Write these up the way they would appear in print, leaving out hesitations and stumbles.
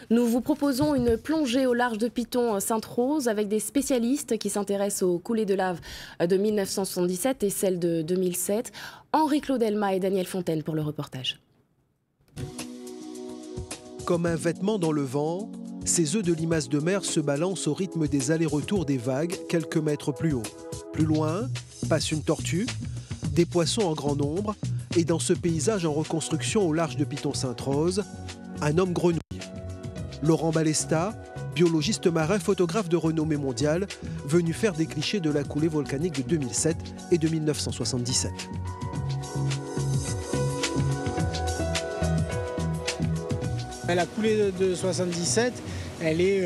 Nous vous proposons une plongée au large de Piton-Sainte-Rose avec des spécialistes qui s'intéressent aux coulées de lave de 1977 et celles de 2007. Henri-Claude Elma et Daniel Fontaine pour le reportage. Comme un vêtement dans le vent, ces œufs de limaces de mer se balancent au rythme des allers-retours des vagues quelques mètres plus haut. Plus loin, passe une tortue, des poissons en grand nombre, et dans ce paysage en reconstruction au large de Piton-Sainte-Rose, un homme grenouille. Laurent Balesta, biologiste marin, photographe de renommée mondiale, venu faire des clichés de la coulée volcanique de 2007 et de 1977. La coulée de 77, elle est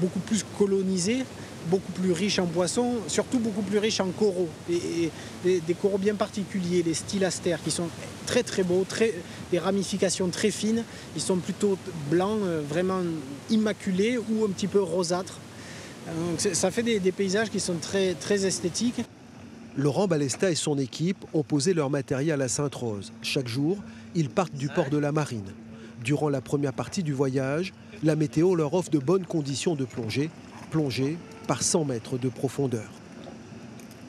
beaucoup plus colonisée, beaucoup plus riche en poissons, surtout beaucoup plus riche en coraux. Et des coraux bien particuliers, les stylastères, qui sont très très beaux, des ramifications très fines. Ils sont plutôt blancs, vraiment immaculés ou un petit peu rosâtres. Donc ça fait des paysages qui sont très, très esthétiques. Laurent Balesta et son équipe ont posé leur matériel à Sainte-Rose. Chaque jour, ils partent du port de la Marine. Durant la première partie du voyage, la météo leur offre de bonnes conditions de plongée par 100 mètres de profondeur.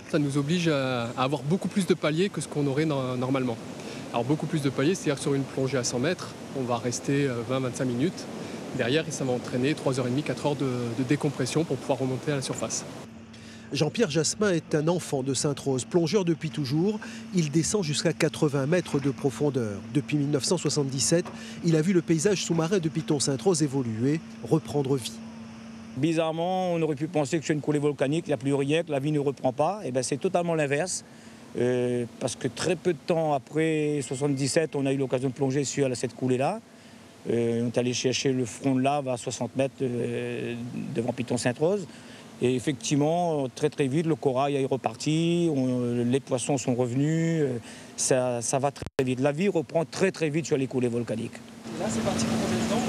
Ça nous oblige à avoir beaucoup plus de paliers que ce qu'on aurait normalement. Alors beaucoup plus de paliers, c'est-à-dire que sur une plongée à 100 mètres, on va rester 20-25 minutes. Derrière, ça va entraîner 3h30, 4 heures de décompression pour pouvoir remonter à la surface. Jean-Pierre Jasmin est un enfant de Sainte-Rose. Plongeur depuis toujours, il descend jusqu'à 80 mètres de profondeur. Depuis 1977, il a vu le paysage sous-marin de Piton-Sainte-Rose évoluer, reprendre vie. Bizarrement, on aurait pu penser que c'est une coulée volcanique, il n'y a plus rien, que la vie ne reprend pas. Et bien, c'est totalement l'inverse. Parce que très peu de temps après 1977, on a eu l'occasion de plonger sur cette coulée-là. On est allé chercher le front de lave à 60 mètres devant Piton-Sainte-Rose. Et effectivement, très très vite, le corail est reparti, les poissons sont revenus, ça va très, très vite. La vie reprend très très vite sur les coulées volcaniques. Là, c'est parti pour combien de temps ?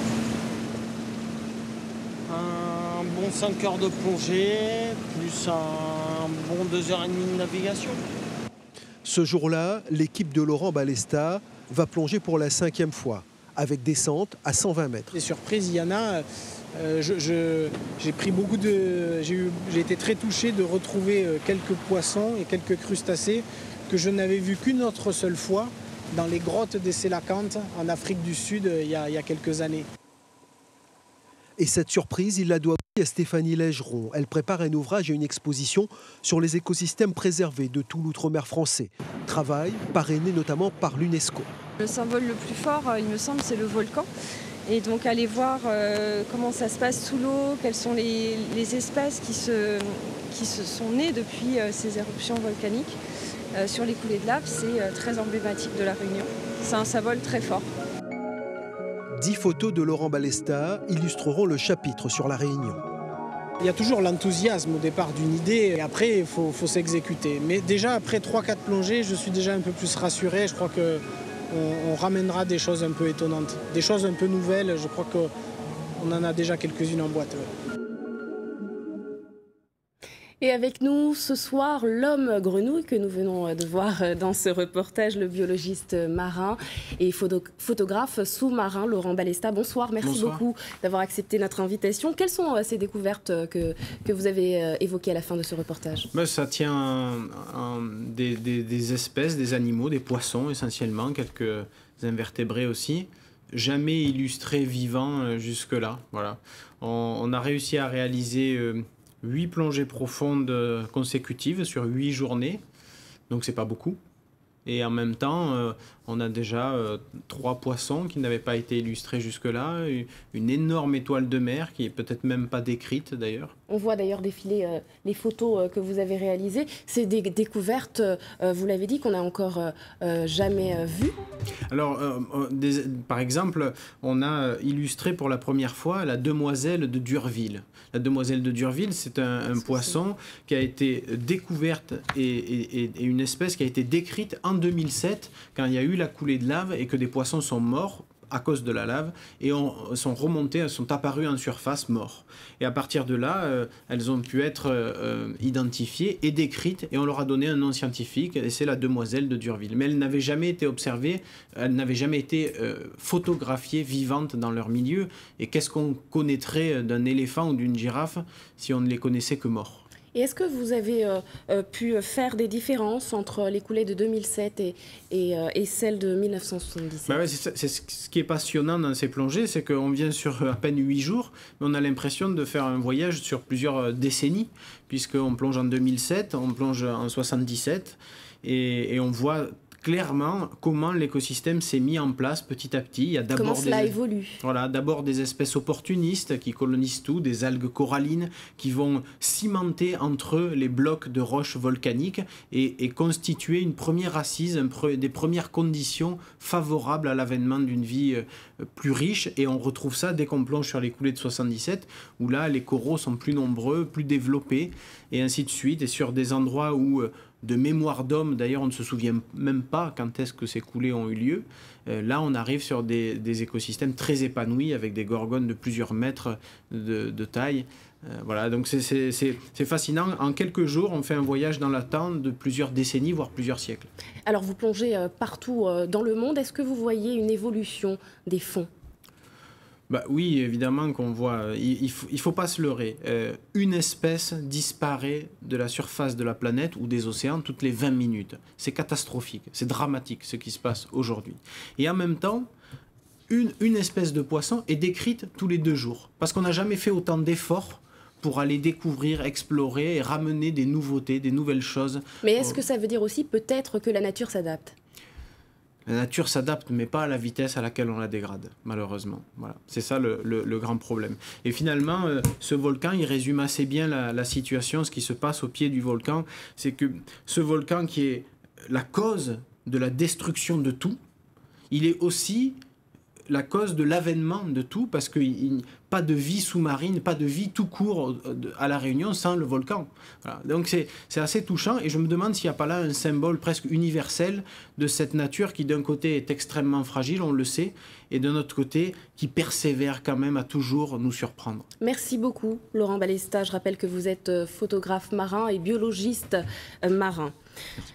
Un bon 5 heures de plongée, plus un bon 2h30 de navigation. Ce jour-là, l'équipe de Laurent Balesta va plonger pour la 5e fois, avec descente à 120 mètres. Les surprises, il y en a. J'ai été très touché de retrouver quelques poissons et quelques crustacés que je n'avais vus qu'une autre seule fois dans les grottes des Sélacantes en Afrique du Sud il y a quelques années. Et cette surprise, il la doit aussi à Stéphanie Légeron. Elle prépare un ouvrage et une exposition sur les écosystèmes préservés de tout l'outre-mer français. Travail parrainé notamment par l'UNESCO. Le symbole le plus fort, il me semble, c'est le volcan. Et donc aller voir comment ça se passe sous l'eau, quelles sont les espèces qui se sont nées depuis ces éruptions volcaniques sur les coulées de lave, c'est très emblématique de la Réunion. C'est un symbole très fort. 10 photos de Laurent Balesta illustreront le chapitre sur la Réunion. Il y a toujours l'enthousiasme au départ d'une idée et après il faut s'exécuter. Mais déjà après 3-4 plongées, je suis déjà un peu plus rassuré. Je crois qu'on ramènera des choses un peu étonnantes, des choses un peu nouvelles. Je crois qu'on en a déjà quelques-unes en boîte. Ouais. Et avec nous ce soir, l'homme grenouille que nous venons de voir dans ce reportage, le biologiste marin et photographe sous-marin Laurent Balesta. Bonsoir, merci beaucoup d'avoir accepté notre invitation. Quelles sont ces découvertes que vous avez évoquées à la fin de ce reportage ? Ça tient des espèces, des animaux, des poissons essentiellement, quelques invertébrés aussi. Jamais illustrés vivants jusque-là. Voilà. On a réussi à réaliser 8 plongées profondes consécutives sur 8 journées, donc c'est pas beaucoup. Et en même temps, on a déjà 3 poissons qui n'avaient pas été illustrés jusque-là, une énorme étoile de mer qui est peut-être même pas décrite d'ailleurs. On voit d'ailleurs défiler les photos que vous avez réalisées. C'est des découvertes, vous l'avez dit, qu'on n'a encore jamais vues. Alors, par exemple, on a illustré pour la première fois la demoiselle de Durville. La demoiselle de Durville, c'est un poisson qui a été découverte et une espèce qui a été décrite en 2007 quand il y a eu la coulée de lave et que des poissons sont morts à cause de la lave et sont remontées, elles sont apparues en surface mortes. Et à partir de là, elles ont pu être identifiées et décrites et on leur a donné un nom scientifique et c'est la demoiselle de Durville. Mais elles n'avaient jamais été observées, elles n'avaient jamais été photographiées vivantes dans leur milieu. Et qu'est-ce qu'on connaîtrait d'un éléphant ou d'une girafe si on ne les connaissait que morts? Et est-ce que vous avez pu faire des différences entre les coulées de 2007 et celles de 1977? Bah ouais, c'est ce qui est passionnant dans ces plongées, c'est qu'on vient sur à peine 8 jours, mais on a l'impression de faire un voyage sur plusieurs décennies, puisqu'on plonge en 2007, on plonge en 77, et on voit clairement comment l'écosystème s'est mis en place petit à petit. Il y a comment cela évolue. Voilà, d'abord des espèces opportunistes qui colonisent tout, des algues corallines qui vont cimenter entre eux les blocs de roches volcaniques et constituer une première assise, des premières conditions favorables à l'avènement d'une vie plus riche. Et on retrouve ça dès qu'on plonge sur les coulées de 77, où là les coraux sont plus nombreux, plus développés, et ainsi de suite. Et sur des endroits où de mémoire d'homme, d'ailleurs on ne se souvient même pas quand est-ce que ces coulées ont eu lieu. Là on arrive sur des écosystèmes très épanouis avec des gorgones de plusieurs mètres de taille. Voilà, donc c'est fascinant. En quelques jours, on fait un voyage dans le temps de plusieurs décennies, voire plusieurs siècles. Alors vous plongez partout dans le monde. Est-ce que vous voyez une évolution des fonds ? Bah oui, évidemment qu'on voit. Il faut pas se leurrer. Une espèce disparaît de la surface de la planète ou des océans toutes les 20 minutes. C'est catastrophique, c'est dramatique ce qui se passe aujourd'hui. Et en même temps, une espèce de poisson est décrite tous les 2 jours. Parce qu'on n'a jamais fait autant d'efforts pour aller découvrir, explorer et ramener des nouveautés, des nouvelles choses. Mais est-ce que ça veut dire aussi peut-être que la nature s'adapte ? La nature s'adapte, mais pas à la vitesse à laquelle on la dégrade, malheureusement. Voilà. C'est ça le grand problème. Et finalement, ce volcan, il résume assez bien la situation, ce qui se passe au pied du volcan. C'est que ce volcan qui est la cause de la destruction de tout, il est aussi la cause de l'avènement de tout, parce que pas de vie sous-marine, pas de vie tout court à La Réunion sans le volcan. Voilà. Donc c'est assez touchant et je me demande s'il n'y a pas là un symbole presque universel de cette nature qui d'un côté est extrêmement fragile, on le sait, et d'un autre côté qui persévère quand même à toujours nous surprendre. Merci beaucoup Laurent Balesta. Je rappelle que vous êtes photographe marin et biologiste marin. Merci.